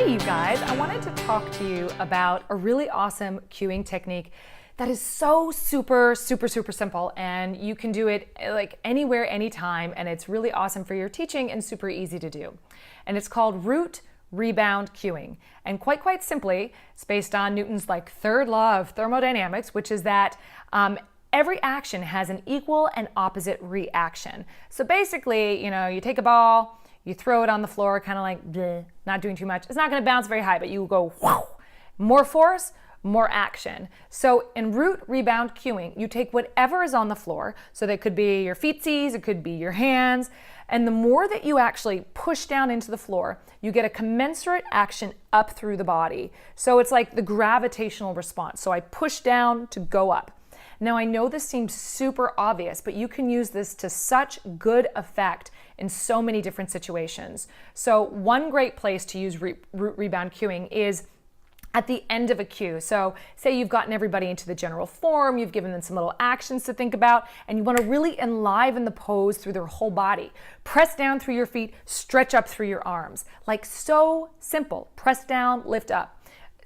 Hey you guys, I wanted to talk to you about a really awesome cueing technique that is so super simple, and you can do it like anywhere, anytime, and it's really awesome for your teaching and super easy to do. And it's called root rebound cueing. And quite simply, it's based on Newton's third law of thermodynamics, which is that every action has an equal and opposite reaction. So basically, you take a ball, you throw it on the floor, kind of like bleh, not doing too much. It's not going to bounce very high, but you go whoa, more force, more action. So in root rebound cueing, you take whatever is on the floor. So that could be your feetsies, it could be your hands. And the more that you actually push down into the floor, you get a commensurate action up through the body. So it's like the gravitational response. So I push down to go up. Now I know this seems super obvious, but you can use this to such good effect in so many different situations. So one great place to use root rebound cueing is at the end of a cue. So say you've gotten everybody into the general form, you've given them some little actions to think about, and you want to really enliven the pose through their whole body. Press down through your feet, stretch up through your arms. Like so simple. Press down, lift up.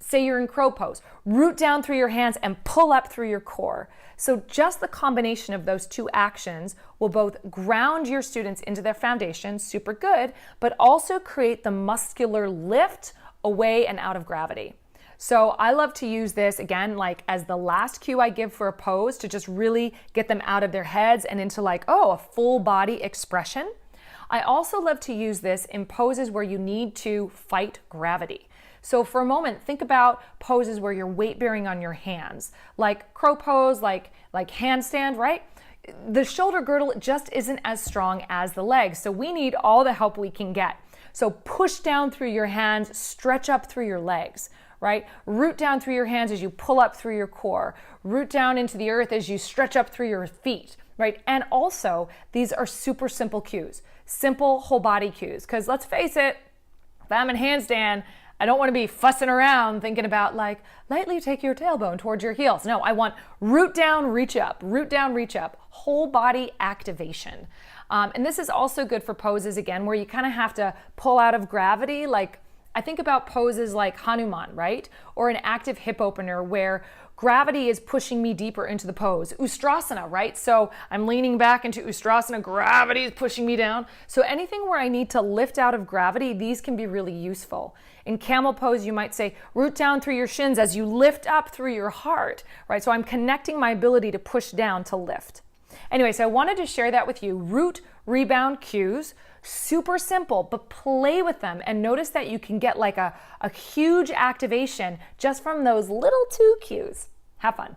Say you're in crow pose, root down through your hands and pull up through your core. So just the combination of those two actions will both ground your students into their foundation, super good, but also create the muscular lift away and out of gravity. So I love to use this again, as the last cue I give for a pose to just really get them out of their heads and into a full body expression. I also love to use this in poses where you need to fight gravity. So for a moment, think about poses where you're weight bearing on your hands, like crow pose, like handstand, right? The shoulder girdle just isn't as strong as the legs. So we need all the help we can get. So push down through your hands, stretch up through your legs, right? Root down through your hands as you pull up through your core. Root down into the earth as you stretch up through your feet, right? And also, these are super simple cues, simple whole body cues. Because let's face it, if I'm in handstand, I don't want to be fussing around thinking about lightly take your tailbone towards your heels. No, I want root down, reach up, whole body activation. And this is also good for poses, again, where you kind of have to pull out of gravity. I think about poses like Hanuman, right? Or an active hip opener where gravity is pushing me deeper into the pose. Ustrasana, right? So I'm leaning back into Ustrasana, gravity is pushing me down. So anything where I need to lift out of gravity, these can be really useful. In camel pose, you might say, root down through your shins as you lift up through your heart, right? So I'm connecting my ability to push down to lift. Anyway, so I wanted to share that with you. Root rebound cues, super simple, but play with them and notice that you can get a huge activation just from those little two cues. Have fun.